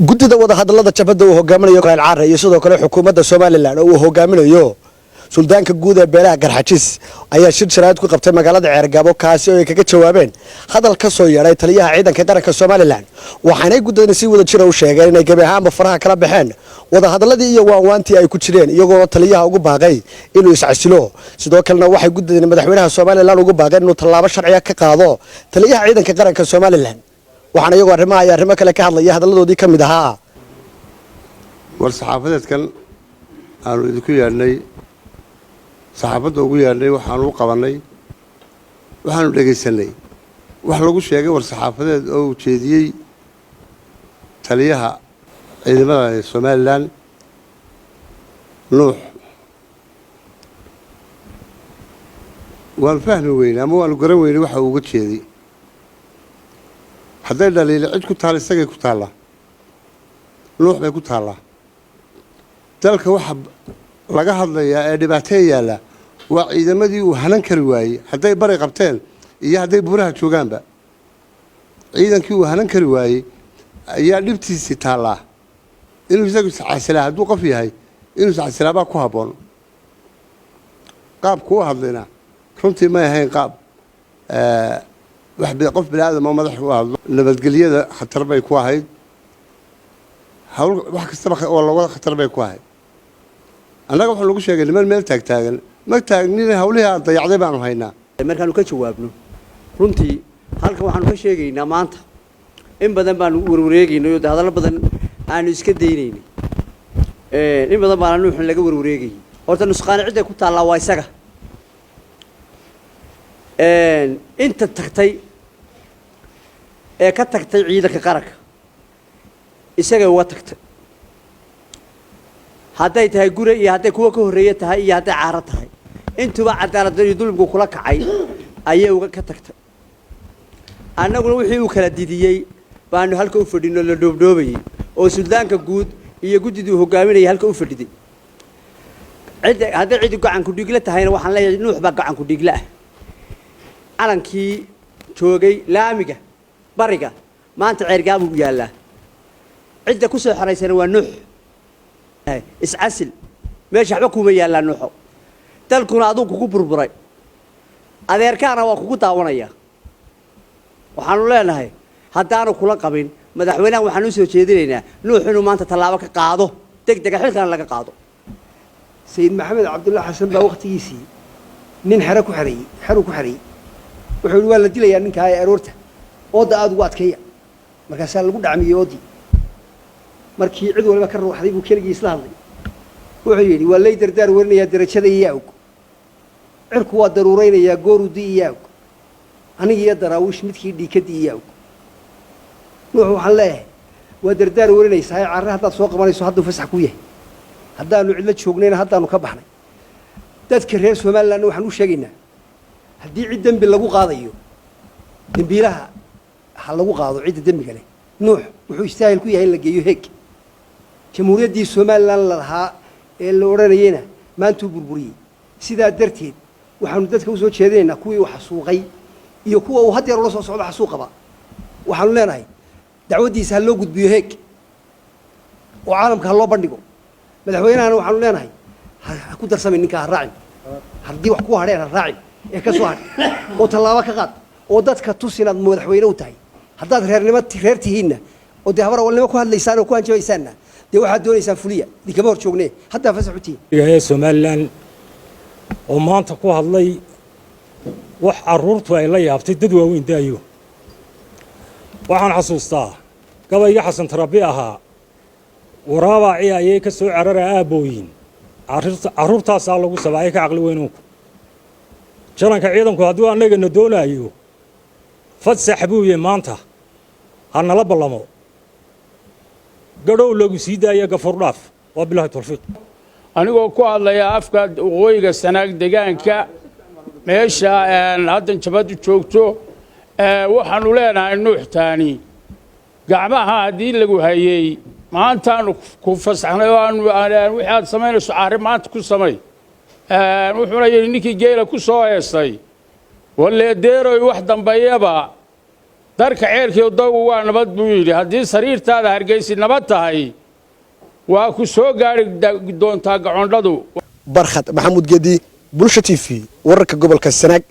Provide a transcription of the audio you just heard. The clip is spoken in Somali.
guddida wada hadallada jabhadda uu hogaaminayo Caare iyo sidoo kale xukuumadda Soomaaliland oo uu hogaaminayo suldaanka guud ee beelaha Garxajis ayaa shir sharaad ku qabtay magaalada Ceergabo kaasi oo ay kaga jawaabeen hadal ka soo yeeray taliyaha ciidanka qaranka Soomaaliland waxaanay guddidani si wada jir u sheegeen inay gabi ahaanba faraha kala baxeen wada hadalladii iyo waanwaantii ay ku jireen iyagoo taliyaha ugu baaqay inuu iscasilo sidoo kalena waxay guddidani madaxweynaha Soomaaliland ugu baaqeen inuu tallaabo sharci ah ka qaado taliyaha ciidanka qaranka Soomaaliland waxaana iyagoo arrimo kale ka hadlaya hadaladoodii ka mid ahaa war saxaafadeedkan aanu idinku yeernay saxaafadda ugu yeernay waxaanu u qabanay waxaanu dhageysanay wax lagu sheegay war saxaafadeed oo uu jeediyey taliyaha ciidamada Soomaaliland Nuux waan fahmi weynaa ama waan garan weynaa waxa uu uga jeediyey hadday dhaliil cid ku taal isagay ku taala Nuux bay ku taala dalka waxa laga hadlayaa ee dhibaato yaala waa ciidamadii uu hanan kari waayay hadday bari qabteen iyo hadday buuraha joogaanba ciidankii uu hanan kari waayay ayaa dhibtiisii taala inuu isagu iscasilaa hadduu qof yahay inuu iscasilaabaa ku habboon qaabku u hadlayna runtii ma ahayn qaab qof bini'aadam oo madax u hadlo nabadgelyada khatar bay ku ahayd hawl wax kastaba oo looga khatar bay ku ahayd annaga waxaan lagu sheegay niman meel taagtaagan ma taagnina hawlihii aan dayacday baanu haynaa markaanu ka jawaabno runtii halkan waxaanu ka sheegaynaa maanta in badan baanu warwareegaynay oo hadallo badan aanu iska daynaynay in badan baana Nuuxin laga warwareegayay horta nusqaani cid ay ku taallaa waa isaga inta tagtay ee ka tagtay ciidanka qaranka isaga waa tagtay hadday tahay guri iyo hadday kuwa ka horeeyay tahay iyo hadday caaro tahay intuba cadaalad iyo dulmigu kula kacay ayay uga ka tagtay annaguna wixii uu kala didiyay baanu halka u fadhino la dhoobdhoobayay oo suldaanka guud iyo guddidii hogaaminayay halka u fadhiday hadday cid gacan ku dhigla tahayna waxaan leeyahay Nuux baa gacan ku dhigla ah calankii joogay laamiga bariga maanta Ceergabo u yaala cidda ku soo xaraysana waa Nuux iscasil meesha waxba kuma yaalaan Nuuxo dalkuna aduu kugu burburay adeerkaana waa kugu daawanaya waxaanu leenahay haddaanu kula qabin madaxweynaha waxaanu soo jeedinaynaa Nuux inuu maanta tallaabo ka qaado degdeg xilkan laga qaado sayid maxamed cabdullaahi xasan baa waqtigiisii nin xero ku xareeyay wuxuu waa la dilayaa ninka ay aroorta ooda aad ugu adkeeya markaasaa lagu dhacmiyay oodii markii cid waliba ka ruuxday buu keligii isla hadlay wuxuu yidhi waa lay dardaar warinayaa darajada iyo awg cirku waa daruuraynayaa goorudii iyo awg aniga iyo daraawiish midkii dhiikadii iyo awg Nuux waxaan leeyahay waa dardaar warinaysaa Caare haddaad soo qabanayso hadduu fasax ku yahay haddaanu cidla joognayna haddaanu ka baxnay dadka reer Soomaaliland waxaan u sheegaynaa haddii cid dembi lagu qaadayo dembiilaha ha lagu qaado cidda dembiga leh Nuux wuxuu istaahil ku yahay in la geeyo heeg jamhuuriyaddii Soomaaliland la lahaa ee la oranayayna maanta uu burburiyay sidaa darteed waxaanu dadka u soo jeedinaynaa kuwii wax xasuuqay iyo kuwa uu hadda la soo socdo xasuuqaba waxaanu leenahay dacwadiisa ha loo gudbiyo heeg oo caalamka ha loo bandhigo madaxweynahana waxaanu leenahay ha ku darsamay ninka ha raacin haddii wax ku hadheen ha raacin ee ka soo hadh oo tallaabo ka qaad oo dadka tus inaad madaxweyne u tahay haddaad reer tihiinna oo dee habarwalnimo ku hadlaysaan oo ku hanjabaysaanna dee waxaad doonaysaan fuliya dinkama hor joognee haddaa fasax u tihiin Soomaaliland oo maanta ku hadlay wax carruurtu ay la yaabtay dad waaweyn daayo waxaan xasuustaa gabayga xasan tarabi ahaa waraabaaci ayay ka soo carara aabooyin carruurtaasaa lagu sabaayay ka caqli weynuunku jaranka ciidanku hadduu annagana doonayo fasax buu yahay maanta hanala ballamo gadhow lagu sii daaya gafur dhaaf waa bilaahi tawfiiq anigoo ku hadlaya afka waqooyiga Sanaag deegaanka meesha haddan jabadu joogto waxaanu leenahay Nuux taani gacmaha haddii lagu hayay maantaanu ku fasaxnay oo wixii aad samaynayso Caare maanta ku samay wuxuuna yidhi ninkii geela ku soo heestay waleedeeroy wax dambeeyaba darka ceelkii daw waa nabad buu yiri haddii sariirtaada hargeysi nabad tahay waa ku soo gaari doontaa gacondhadu barkhad maxamuud geedi bulsha TV wararka gobolka Sanaag